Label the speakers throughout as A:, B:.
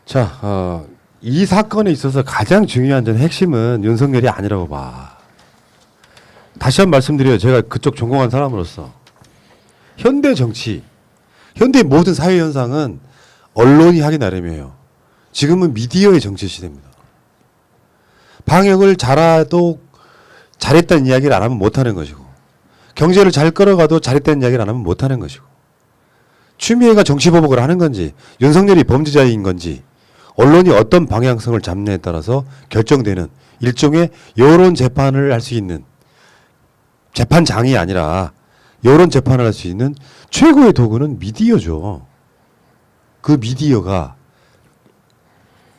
A: 자, 이 사건에 있어서 가장 중요한 전 핵심은 윤석열이 아니라고 봐. 다시 한 번 말씀드려요. 제가 그쪽 전공한 사람으로서 현대 정치, 현대 모든 사회 현상은 언론이 하기 나름이에요. 지금은 미디어의 정치 시대입니다. 방역을 잘해도 잘했다는 이야기를 안 하면 못하는 것이고, 경제를 잘 끌어가도 잘했다는 이야기를 안 하면 못하는 것이고, 추미애가 정치보복을 하는 건지 윤석열이 범죄자인 건지 언론이 어떤 방향성을 잡느냐에 따라서 결정되는 일종의 여론 재판을 할 수 있는, 재판장이 아니라 여론 재판을 할 수 있는 최고의 도구는 미디어죠. 그 미디어가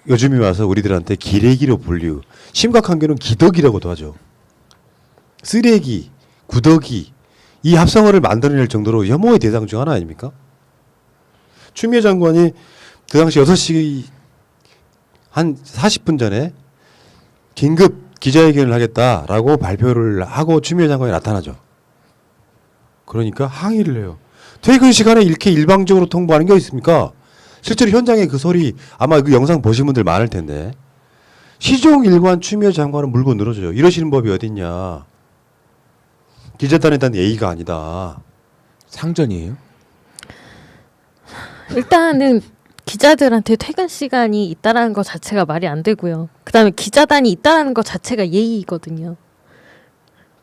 A: 요즘에 와서 우리들한테 기레기로 분류, 심각한 게는 기덕이라고도 하죠. 쓰레기, 구더기, 이 합성어를 만들어낼 정도로 혐오의 대상 중 하나 아닙니까? 추미애 장관이 그 당시 6시 한 40분 전에 긴급 기자회견을 하겠다라고 발표를 하고 추미애 장관이 나타나죠. 그러니까 항의를 해요. 퇴근 시간에 이렇게 일방적으로 통보하는 게 있습니까? 실제로 현장에 그 소리 아마 그 영상 보신 분들 많을 텐데, 시종일관 추미애 장관은 물고 늘어져요. 이러시는 법이 어딨냐. 기자단에 대한 예의가 아니다.
B: 상전이에요?
C: 일단은 기자들한테 퇴근 시간이 있다라는 것 자체가 말이 안 되고요. 그다음에 기자단이 있다라는 것 자체가 예의거든요.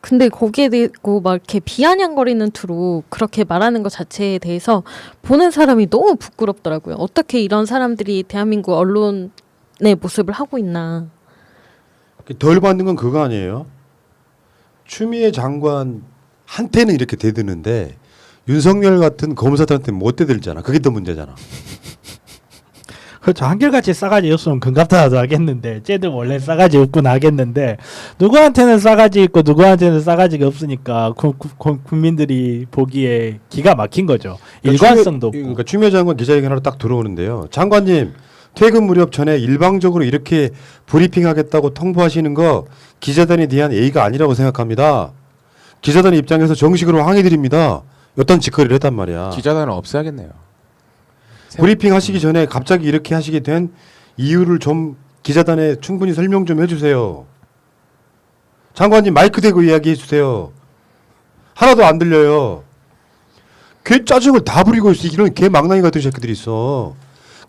C: 근데 거기에 대고 막 이렇게 비아냥거리는 투로 그렇게 말하는 것 자체에 대해서 보는 사람이 너무 부끄럽더라고요. 어떻게 이런 사람들이 대한민국 언론의 모습을 하고 있나.
A: 덜 받는 건 그거 아니에요. 추미애 장관한테는 이렇게 대드는데 윤석열 같은 검사들한테 못 대들잖아. 그게 더 문제잖아.
D: 그렇죠. 한결같이 싸가지 없으면 금갑타라도 하겠는데, 쟤들 원래 싸가지 없고 나겠는데, 누구한테는 싸가지 있고 누구한테는 싸가지가 없으니까 국민들이 보기에 기가 막힌 거죠. 일관성도 없고.
A: 그러니까 추미애 장관 기자회견하러 딱 들어오는데요. 장관님, 퇴근 무렵 전에 일방적으로 이렇게 브리핑하겠다고 통보하시는 거 기자단에 대한 예의가 아니라고 생각합니다. 기자단 입장에서 정식으로 항의드립니다. 어떤 짓거리를 했단 말이야.
B: 기자단은 없애야겠네요.
A: 브리핑 하시기 전에 갑자기 이렇게 하시게 된 이유를 좀 기자단에 충분히 설명 좀 해주세요. 장관님 마이크 대고 이야기해 주세요. 하나도 안 들려요. 걔 짜증을 다 부리고 있어. 이런 개 망나니 같은 새끼들이 있어.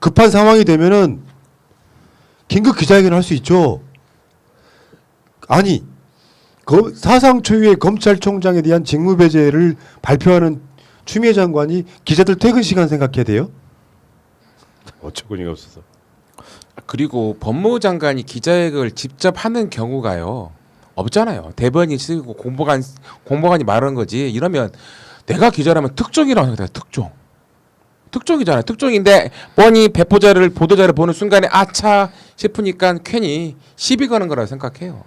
A: 급한 상황이 되면은 긴급 기자회견을 할 수 있죠. 아니, 사상 초유의 검찰총장에 대한 직무배제를 발표하는 추미애 장관이 기자들 퇴근 시간 생각해야 돼요? 어처구니가 없어서.
B: 그리고 법무부 장관이 기자회견을 직접 하는 경우가요 없잖아요. 대변인 쓰고 공보관이 말하는 거지. 이러면 내가 기자라면 특종이라고 생각해요. 특종이잖아요. 특종인데 뻔히 보도자를 보는 순간에 아차 싶으니까 괜히 시비 거는 거라고 생각해요.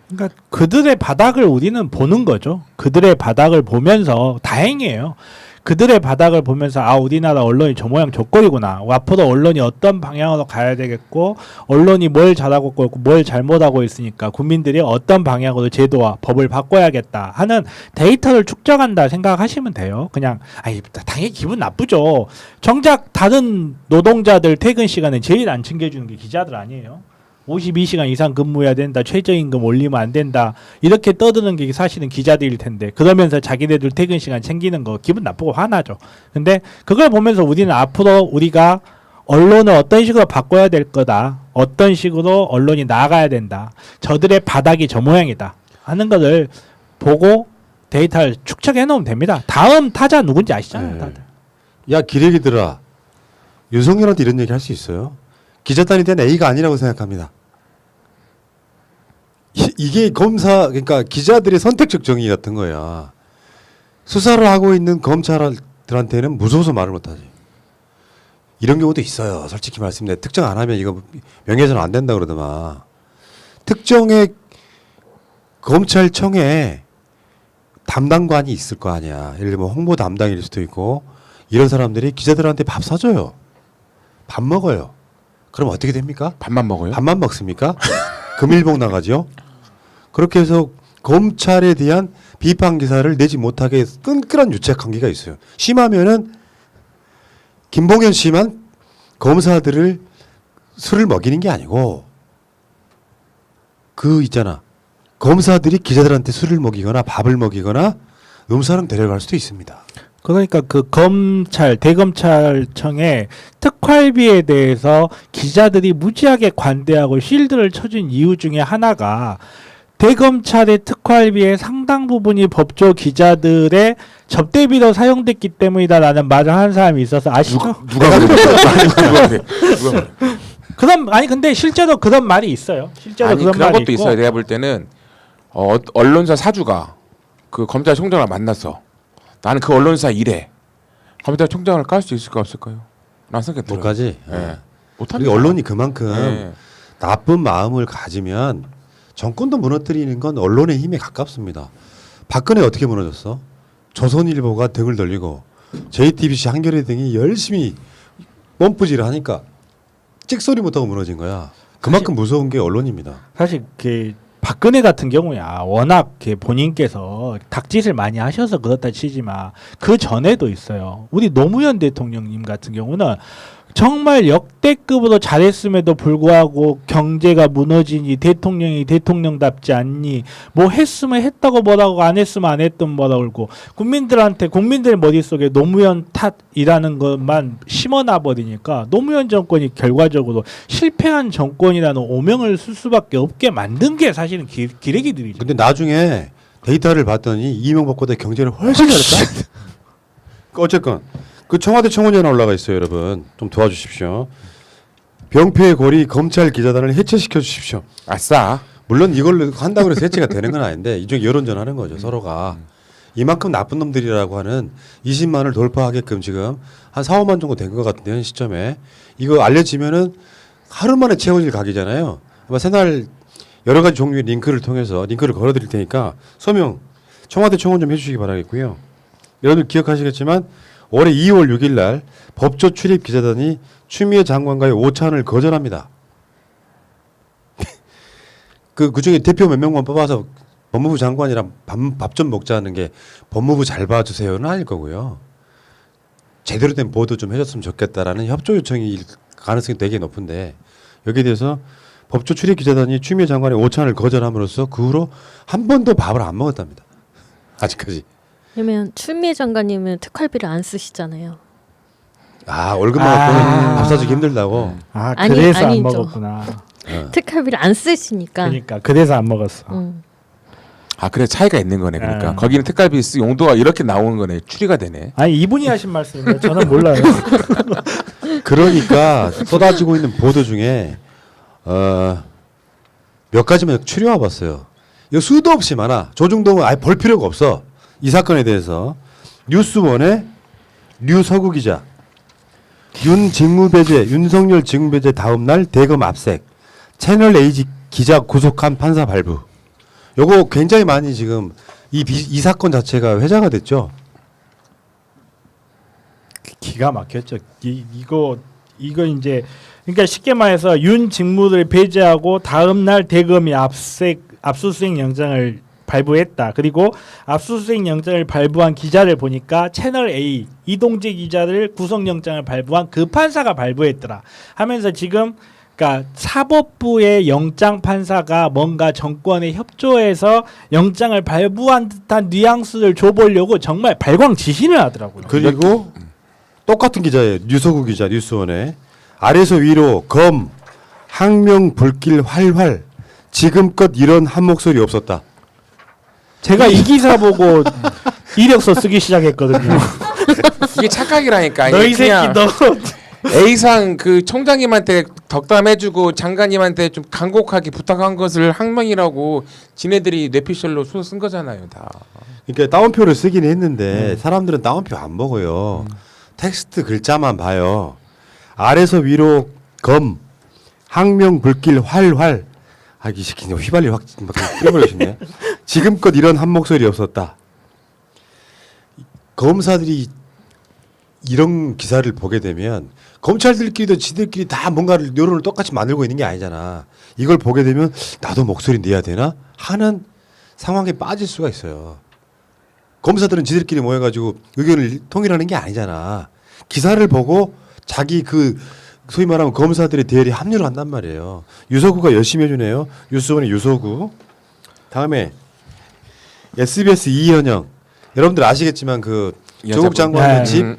D: 그러니까 그들의 바닥을 우리는 보는 거죠. 그들의 바닥을 보면서 다행이에요. 그들의 바닥을 보면서 아, 우리나라 언론이 저 모양 저 꼴이구나. 앞으로 언론이 어떤 방향으로 가야 되겠고, 언론이 뭘 잘하고 있고 뭘 잘못하고 있으니까 국민들이 어떤 방향으로 제도와 법을 바꿔야겠다 하는 데이터를 축적한다 생각하시면 돼요. 그냥 당연히 기분 나쁘죠. 정작 다른 노동자들 퇴근 시간에 제일 안 챙겨주는 게 기자들 아니에요. 52시간 이상 근무해야 된다. 최저임금 올리면 안 된다. 이렇게 떠드는 게 사실은 기자들일 텐데, 그러면서 자기네들 퇴근 시간 챙기는 거 기분 나쁘고 화나죠. 근데 그걸 보면서 우리는 앞으로 우리가 언론을 어떤 식으로 바꿔야 될 거다. 어떤 식으로 언론이 나아가야 된다. 저들의 바닥이 저 모양이다 하는 것을 보고 데이터를 축적해 놓으면 됩니다. 다음 타자 누군지 아시잖아요.
A: 네.
D: 다들.
A: 야, 기레기들아. 윤석열한테 이런 얘기 할 수 있어요? 기자단에 대한 A가 아니라고 생각합니다. 이게 그러니까 기자들의 선택적 정의 같은 거야. 수사를 하고 있는 검찰들한테는 무서워서 말을 못하지. 이런 경우도 있어요. 솔직히 말씀드려. 특정 안 하면 이거 명예훼손 안 된다 그러더만. 특정의 검찰청에 담당관이 있을 거 아니야. 예를 들면 홍보 담당일 수도 있고, 이런 사람들이 기자들한테 밥 사줘요. 밥 먹어요. 그럼 어떻게 됩니까?
B: 밥만 먹어요?
A: 밥만 먹습니까? 금일봉 나가죠. 그렇게 해서 검찰에 대한 비판 기사를 내지 못하게 끈끈한 유착 관계가 있어요. 심하면은 김봉현 씨만 검사들을 술을 먹이는 게 아니고 그 있잖아. 검사들이 기자들한테 술을 먹이거나 밥을 먹이거나 음사랑 데려갈 수도 있습니다.
D: 그러니까 그 검찰 대검찰청의 특활비에 대해서 기자들이 무지하게 관대하고 실드를 쳐준 이유 중에 하나가 대검찰의 특활비의 상당 부분이 법조 기자들의 접대비로 사용됐기 때문이다라는 말을 하는 사람이 있어서 아시죠?
B: 누가 그래?
D: 그런 아니 근데 실제로 그런 말이 있어요. 실제로
B: 아니
D: 그런
B: 그런
D: 말이
B: 것도
D: 있고.
B: 있어요. 내가 볼 때는 언론사 사주가 그 검찰총장을 만났어. 나는 그 언론사 일해. 검찰총장을 깔 수 있을까 없을까요? 난 생각 들어요.
A: 못까지.
B: 예.
A: 우리
B: 못합니다.
A: 언론이 그만큼
B: 예.
A: 나쁜 마음을 가지면 정권도 무너뜨리는 건 언론의 힘에 가깝습니다. 박근혜 어떻게 무너졌어? 조선일보가 등을 돌리고 JTBC, 한겨레 등이 열심히 몸부지를 하니까 찍소리 못하고 무너진 거야. 그만큼 무서운 게 언론입니다.
D: 사실 그 박근혜 같은 경우야 워낙 본인께서 닭짓을 많이 하셔서 그렇다 치지만 그 전에도 있어요. 우리 노무현 대통령님 같은 경우는 정말 역대급으로 잘했음에도 불구하고 경제가 무너지니 대통령이 대통령답지 않니 뭐 했으면 했다고 뭐라고 안 했으면 안 했던 뭐라고 그러고 국민들한테 국민들 머릿속에 노무현 탓이라는 것만 심어놔 버리니까 노무현 정권이 결과적으로 실패한 정권이라는 오명을 쓸 수밖에 없게 만든 게 사실은 기레기들이죠.
A: 근데 나중에 데이터를 봤더니 이명박보다 경제를 훨씬 잘했다. 어쨌건 그 청와대 청원위원회 올라가 있어요, 여러분. 좀 도와주십시오. 병폐의 고리 검찰 기자단을 해체시켜 주십시오.
B: 아싸.
A: 물론 이걸 한다고 해서 해체가 되는 건 아닌데 이쪽 여론전하는 거죠, 서로가. 이만큼 나쁜 놈들이라고 하는 20만을 돌파하게끔 지금 한 4, 5만 정도 된 것 같은데 현 시점에 이거 알려지면은 하루 만에 채워질 각이잖아요. 아마 새날 여러 가지 종류의 링크를 통해서 링크를 걸어드릴 테니까 서명 청와대 청원 좀 해주시기 바라겠고요. 여러분들 기억하시겠지만 올해 2월 6일 날 법조 출입 기자단이 추미애 장관과의 오찬을 거절합니다. 그 중에 대표 몇 명만 뽑아서 법무부 장관이랑 밥 좀 먹자는 게 법무부 잘 봐주세요는 아닐 거고요. 제대로 된 보도 좀 해줬으면 좋겠다라는 협조 요청일 가능성이 되게 높은데 여기에 대해서 법조 출입 기자단이 추미애 장관의 오찬을 거절함으로써 그 후로 한 번도 밥을 안 먹었답니다. 아직까지.
C: 왜냐면 추미애 장관님은 특활비를 안 쓰시잖아요.
A: 아 월급만 갖고는 밥 사주기 힘들다고.
D: 아
C: 아니,
D: 그래서 안
C: 아니죠.
D: 먹었구나.
C: 특활비를 안 쓰시니까.
D: 그러니까 그래서 안 먹었어.
B: 아 그래 차이가 있는 거네. 그러니까
D: 예.
B: 거기는 특갈비 쓰 용도가 이렇게 나오는 거네. 추리가 되네.
D: 아니 이분이 하신 말씀인데 저는 몰라요.
A: 그러니까 쏟아지고 있는 보도 중에 몇 가지만 추려와 봤어요. 이거 수도 없이 많아. 조중동은 아예 볼 필요가 없어. 이 사건에 대해서 뉴스원의 류서구 기자, 윤 직무배제, 윤석열 직무배제 다음 날 대검 압색, 채널 A 기자 구속한 판사 발부. 요거 굉장히 많이 지금 이 사건 자체가 회자가 됐죠.
D: 기가 막혔죠. 이거 이제 그러니까 쉽게 말해서 윤 직무를 배제하고 다음 날 대검이 압수수색 영장을 발부했다. 그리고 압수수색 영장을 발부한 기자를 보니까 채널 A 이동재 기자를 구속영장을 발부한 그 판사가 발부했더라. 하면서 지금 그러니까 사법부의 영장 판사가 뭔가 정권에 협조해서 영장을 발부한 듯한 뉘앙스를 줘보려고 정말 발광지신을 하더라고요.
A: 그리고 똑같은 기자예요. 류서구 기자 뉴스원에 아래서 위로 검 항명 불길 활활 지금껏 이런 한 목소리 없었다.
D: 제가 이 기사 보고 이력서 쓰기 시작했거든요.
B: 이게 착각이라니까.
D: 너 이
B: 이게
D: 새끼
B: 그냥
D: 너
B: A상 그 청장님한테 덕담해주고 장관님한테 좀 간곡하게 부탁한 것을 항명이라고 지네들이 뇌피셜로 쓴 거잖아요, 다.
A: 그러니까 따옴표를 쓰긴 했는데 사람들은 따옴표 안 먹어요. 텍스트 글자만 봐요. 아래서 위로 검 항명 불길 활활. 아, 이 새끼 휘발리 확 뿌려버리고 싶네. 지금껏 이런 한 목소리 없었다. 검사들이 이런 기사를 보게 되면 검찰들끼리도 지들끼리 다 뭔가를 여론을 똑같이 만들고 있는 게 아니잖아. 이걸 보게 되면 나도 목소리 내야 되나 하는 상황에 빠질 수가 있어요. 검사들은 지들끼리 모여가지고 의견을 통일하는 게 아니잖아. 기사를 보고 자기 그 소위 말하면 검사들이 대리 합류를 한단 말이에요. 유서구가 열심히 해주네요. 유수원의 유서구. 다음에 SBS 이현영. 여러분들 아시겠지만 그 조국 장관의 집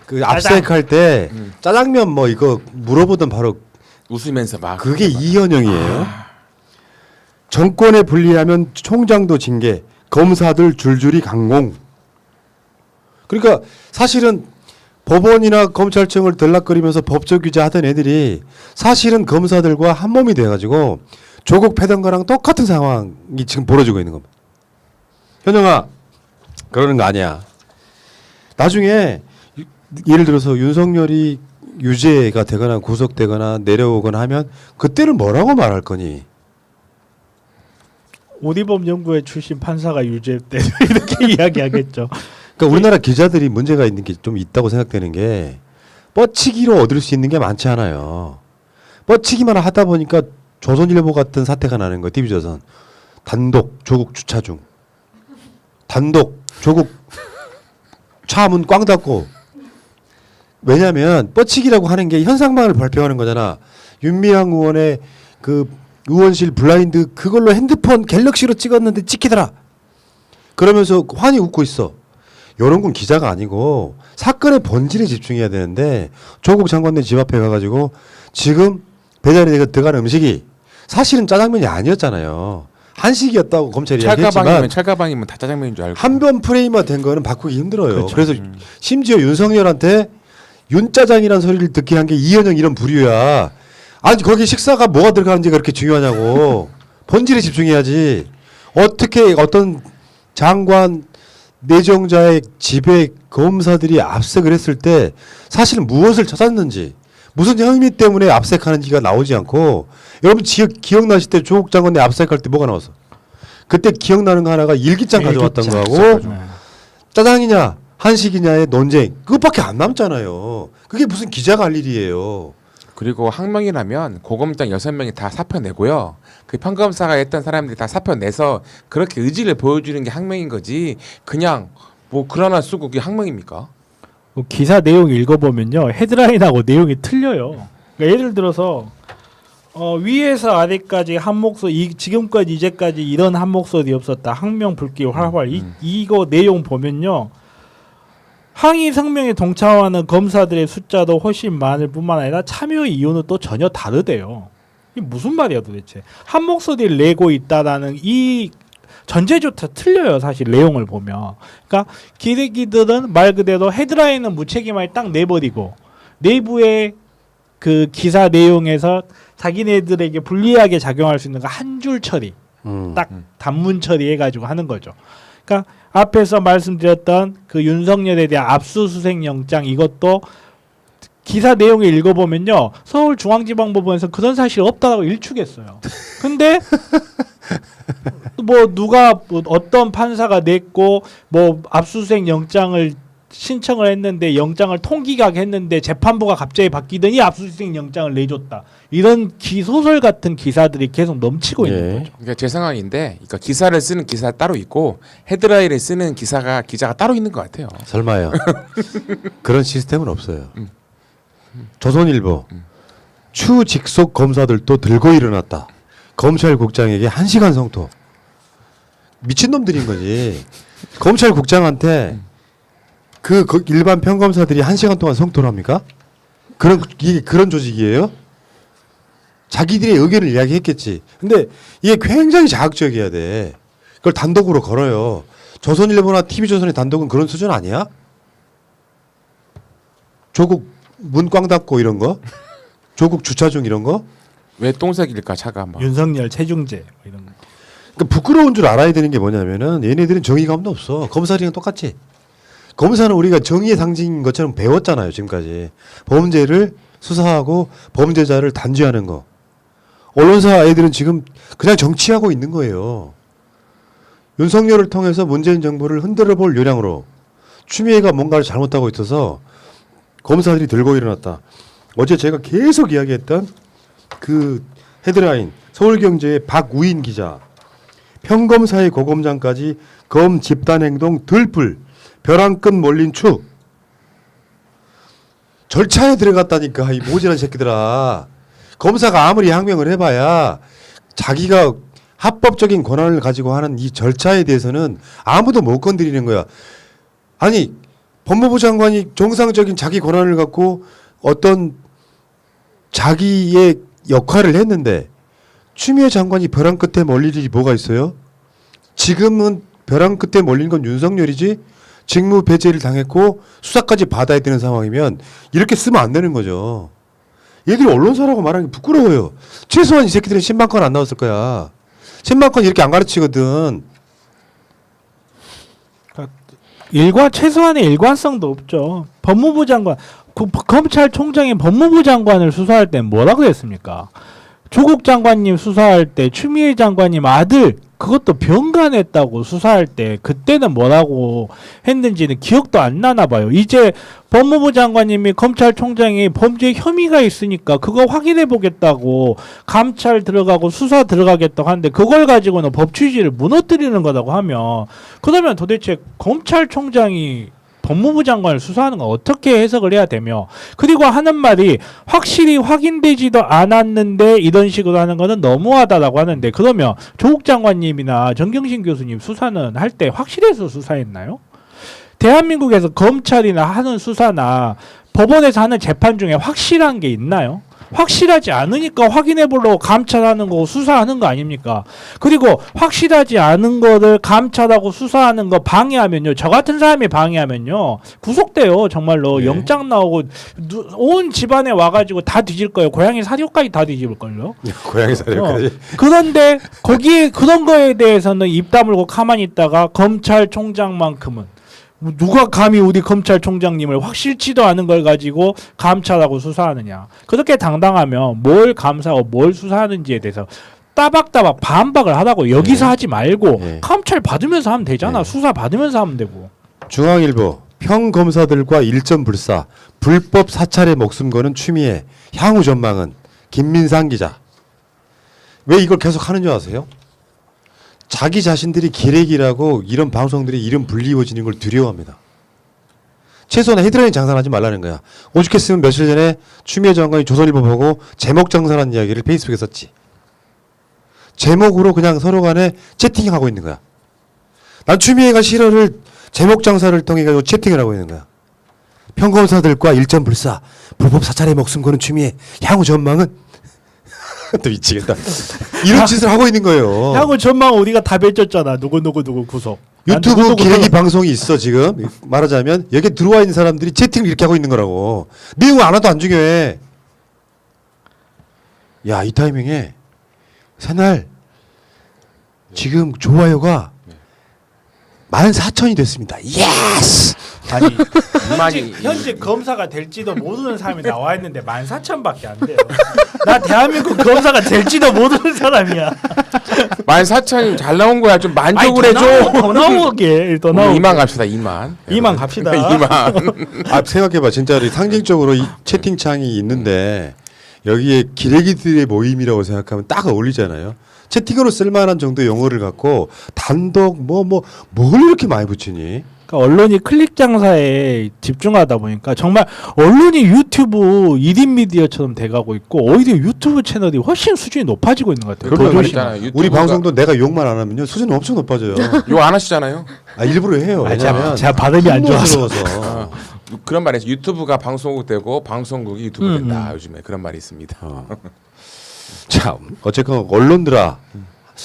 A: 그 압색할 때 짜장면 뭐 이거 물어보던 바로
B: 웃으면서 막
A: 그게 이현영이에요. 정권에 불리하면 총장도 징계, 검사들 줄줄이 강공. 그러니까 사실은 법원이나 검찰청을 들락거리면서 법적 규제하던 애들이 사실은 검사들과 한 몸이 돼가지고 조국 패던 거랑 똑같은 상황이 지금 벌어지고 있는 겁니다. 현영아, 그러는 거 아니야. 나중에 예를 들어서 윤석열이 유죄가 되거나 구속되거나 내려오거나 하면 그때는 뭐라고 말할 거니?
D: 오디범 연구회 출신 판사가 유죄 때 이렇게 이야기하겠죠.
A: 그러니까 우리나라 기자들이 문제가 있는 게 좀 있다고 생각되는 게 뻗치기로 얻을 수 있는 게 많지 않아요. 뻗치기만 하다 보니까 조선일보 같은 사태가 나는 거예요. TV조선. 단독 조국 주차 중. 단독 조국 차문 꽝 닫고. 왜냐하면 뻗치기라고 하는 게 현상망을 발표하는 거잖아. 윤미향 의원의 그 의원실 블라인드 그걸로 핸드폰 갤럭시로 찍었는데 찍히더라. 그러면서 환히 웃고 있어. 이런 건 기자가 아니고 사건의 본질에 집중해야 되는데 조국 장관네 집 앞에 가가지고 지금 배달에 들어간 음식이 사실은 짜장면이 아니었잖아요. 한식이었다고 검찰이 이야기했지만
B: 찰가방이면 다 짜장면인 줄 알고
A: 한 번 프레임화 된 거는 바꾸기 힘들어요.
D: 그렇죠.
A: 그래서 심지어 윤석열한테 윤짜장이라는 소리를 듣게 한 게 이현영 이런 부류야. 아니 거기 식사가 뭐가 들어가는지가 그렇게 중요하냐고. 본질에 집중해야지. 어떻게 어떤 장관 내정자의 집에 검사들이 압색을 했을 때 사실은 무엇을 찾았는지 무슨 혐의 때문에 압색하는지가 나오지 않고 여러분 기억나실 때 조국 장관의 압색할 때 뭐가 나왔어? 그때 기억나는 거 하나가 일기장 가져왔던 거하고 짜장이냐 한식이냐의 논쟁 그것밖에 안 남잖아요. 그게 무슨 기자가 할 일이에요.
B: 그리고 항명이라면 고검장 6명이 다 사표 내고요. 그 평검사가 했던 사람들이 다 사표 내서 그렇게 의지를 보여주는 게 항명인 거지. 그냥 뭐 글 하나 쓰고 그게 항명입니까?
D: 기사 내용 읽어보면요 헤드라인하고 내용이 틀려요. 그러니까 예를 들어서 위에서 아래까지 한 목소리 지금까지 이제까지 이런 한 목소리 없었다. 항명 불길 활활 이거 내용 보면요. 항의 성명에 동참하는 검사들의 숫자도 훨씬 많을 뿐만 아니라 참여 이유는 또 전혀 다르대요. 이게 무슨 말이야 도대체. 한 목소리를 내고 있다라는 이 전제조차 틀려요. 사실 내용을 보면. 그러니까 기레기들은 말 그대로 헤드라인은 무책임하게 딱 내버리고 내부의 그 기사 내용에서 자기네들에게 불리하게 작용할 수 있는 거 한 줄 처리. 딱 단문 처리해가지고 하는 거죠. 그러니까 앞에서 말씀드렸던 그 윤석열에 대한 압수수색 영장 이것도 기사 내용을 읽어보면요 서울중앙지방법원에서 그런 사실 없다라고 일축했어요. 근데 뭐 누가 뭐 어떤 판사가 냈고 뭐 압수수색 영장을 신청을 했는데 영장을 통기각했는데 재판부가 갑자기 바뀌더니 압수수색 영장을 내줬다. 이런 소설 같은 기사들이 계속 넘치고 있는 거죠.
B: 그러니까 제 상황인데, 그러니까 기사를 쓰는 기사 따로 있고 헤드라인을 쓰는 기자가 따로 있는 것 같아요.
A: 설마요. 그런 시스템은 없어요. 조선일보 추 직속 검사들도 들고 일어났다. 검찰국장에게 1시간 성토. 미친놈들인 거지. 검찰국장한테 그 일반 평검사들이 1시간 동안 성토를 합니까? 그런 조직이에요? 자기들의 의견을 이야기했겠지. 근데 이게 굉장히 자극적이어야 돼. 그걸 단독으로 걸어요. 조선일보나 TV조선의 단독은 그런 수준 아니야? 조국 문 꽝 닫고 이런 거? 조국 주차 중 이런 거?
B: 왜 똥색일까 차가 막.
D: 윤석열 체중제 뭐 이런 거.
A: 그러니까 부끄러운 줄 알아야 되는 게 뭐냐면은 얘네들은 정의감도 없어. 검사들이랑 똑같지. 검사는 우리가 정의의 상징인 것처럼 배웠잖아요. 지금까지. 범죄를 수사하고 범죄자를 단죄하는 거. 언론사 애들은 지금 그냥 정치하고 있는 거예요. 윤석열을 통해서 문재인 정부를 흔들어 볼 요량으로 추미애가 뭔가를 잘못하고 있어서 검사들이 들고 일어났다. 어제 제가 계속 이야기했던 그 헤드라인 서울경제의 박우인 기자 평검사의 고검장까지 검 집단행동 들불 벼랑 끝 몰린 추. 절차에 들어갔다니까 이 모질한 새끼들아. 검사가 아무리 항명을 해봐야 자기가 합법적인 권한을 가지고 하는 이 절차에 대해서는 아무도 못 건드리는 거야. 아니 법무부 장관이 정상적인 자기 권한을 갖고 어떤 자기의 역할을 했는데 추미애 장관이 벼랑 끝에 몰릴 일이 뭐가 있어요? 지금은 벼랑 끝에 몰린 건 윤석열이지 직무 배제를 당했고 수사까지 받아야 되는 상황이면 이렇게 쓰면 안 되는 거죠. 얘들이 언론사라고 말하는 게 부끄러워요. 최소한 이 새끼들은 신방권 안 나왔을 거야. 신방권 이렇게 안 가르치거든.
D: 최소한의 일관성도 없죠. 법무부 장관, 검찰총장이 법무부 장관을 수사할 때 뭐라 그랬습니까? 조국 장관님 수사할 때 추미애 장관님 아들 그것도 병간했다고 수사할 때 그때는 뭐라고 했는지는 기억도 안 나나 봐요. 이제 법무부 장관님이 검찰총장이 범죄 혐의가 있으니까 그거 확인해 보겠다고 감찰 들어가고 수사 들어가겠다고 하는데 그걸 가지고는 법 취지를 무너뜨리는 거라고 하면 그러면 도대체 검찰총장이 법무부 장관을 수사하는 건 어떻게 해석을 해야 되며 그리고 하는 말이 확실히 확인되지도 않았는데 이런 식으로 하는 거는 너무하다라고 하는데 그러면 조국 장관님이나 정경심 교수님 수사는 할 때 확실해서 수사했나요? 대한민국에서 검찰이나 하는 수사나 법원에서 하는 재판 중에 확실한 게 있나요? 확실하지 않으니까 확인해 보려고 감찰하는 거고 수사하는 거 아닙니까? 그리고 확실하지 않은 거를 감찰하고 수사하는 거 방해하면요. 저 같은 사람이 방해하면요. 구속돼요. 정말로
A: 네.
D: 영장 나오고 온 집안에 와가지고 다 뒤질 거예요. 고양이 사료까지 다 뒤집을걸요.
A: 고양이 사료까지.
D: 그런데 거기에 그런 거에 대해서는 입 다물고 가만히 있다가 검찰총장만큼은 누가 감히 우리 검찰총장님을 확실치도 않은 걸 가지고 감찰하고 수사하느냐. 그렇게 당당하면 뭘 감사하고 뭘 수사하는지에 대해서 따박따박 반박을 하라고 여기서 하지 말고 감찰 받으면서 하면 되잖아. 수사 받으면서 하면 되고.
A: 중앙일보 평검사들과 일점 불사 불법 사찰에 목숨 거는 추미애 향후 전망은 김민상 기자. 왜 이걸 계속 하는 줄 아세요? 자기 자신들이 기레기라고 이런 방송들이 이름 불리워지는 걸 두려워합니다. 최소한 헤드라인 장사하지 말라는 거야. 오죽했으면 며칠 전에 추미애 장관이 조선일보 보고 제목 장사라는 이야기를 페이스북에 썼지. 제목으로 그냥 서로 간에 채팅하고 있는 거야. 난 추미애가 실화를 제목 장사를 통해 가지고 채팅을 하고 있는 거야. 평검사들과 일점 불사 불법 사찰에 목숨 거는 추미애 향후 전망은 또 미치겠다. 이런 짓을 하고 있는 거예요.
D: 향후 전망 우리가 다 뱉었잖아. 누구 구속.
A: 유튜브 기레기 방송이 있어 지금. 말하자면 여기 들어와 있는 사람들이 채팅을 이렇게 하고 있는 거라고. 내용 하나도 안 중요해. 야, 이 타이밍에 새날 지금 좋아요가 14,000이 됐습니다. 예스!
D: 아니
B: 이만이
D: 현재 검사가 될지도 모르는 사람이 나와 있는데 14,000밖에 안 돼요. 나 대한민국 검사가 될지도 모르는 사람이야.
B: 14,000이 잘 나온 거야. 좀 만족을
D: 아니,
B: 해줘.
D: 더 나오게. 더 나오게.
B: 2만 갑시다. 2만.
D: 2만 갑시다.
B: 2만.
A: 아, 생각해봐. 진짜 상징적으로 이 채팅창이 있는데 여기에 기레기들의 모임이라고 생각하면 딱 어울리잖아요. 채팅으로 쓸만한 정도의 용어를 갖고 단독 뭘 이렇게 많이 붙이니?
D: 그러니까 언론이 클릭 장사에 집중하다 보니까 정말 언론이 유튜브 1인 미디어처럼 돼가고 있고 오히려 유튜브 채널이 훨씬 수준이 높아지고 있는 것 같아요.
A: 그러면
D: 더
B: 있잖아요.
D: 조심하고.
A: 우리
B: 유튜브가-
A: 방송도 내가 욕만 안 하면요 수준이 엄청 높아져요.
B: 욕 안 하시잖아요.
A: 아, 일부러 해요.
D: 아니,
A: 왜냐면
D: 제가 발음이 안 좋아서.
A: 분노스러워서.
B: 그런 말이 있어요. 유튜브가 방송국 되고 방송국이 유튜브 된다. 요즘에 그런 말이 있습니다.
A: 자, 어쨌건 언론들아,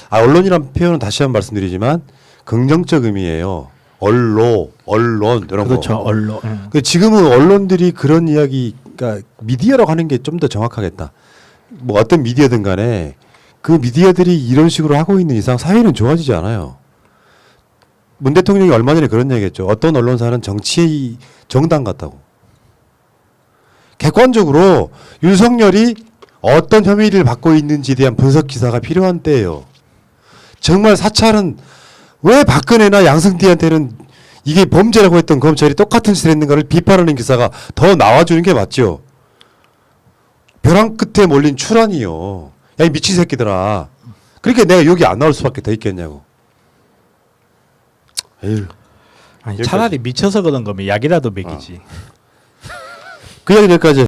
A: 언론이란 표현은 다시 한번 말씀드리지만 긍정적 의미예요. 언론 이런
D: 그렇죠.
A: 거.
D: 언론.
A: 근데 지금은 언론들이 그런 이야기, 그러니까 미디어라고 하는 게 좀 더 정확하겠다. 뭐 어떤 미디어든 간에 그 미디어들이 이런 식으로 하고 있는 이상 사회는 좋아지지 않아요. 문 대통령이 얼마 전에 그런 얘기했죠. 어떤 언론사는 정치의 정당 같다고. 객관적으로 윤석열이 어떤 혐의를 받고 있는지에 대한 분석 기사가 필요한 때예요. 정말 사찰은 왜 박근혜나 양승태한테는 이게 범죄라고 했던 검찰이 똑같은 짓을 했는가를 비판하는 기사가 더 나와주는 게 맞죠. 벼랑 끝에 몰린 추란이요. 야, 이 미친 새끼들아. 그러니까 내가 여기 안 나올 수밖에 더 있겠냐고. 에휴.
D: 아니, 차라리 미쳐서 그런 거면 약이라도 먹이지.
A: 그 이야기 여기까지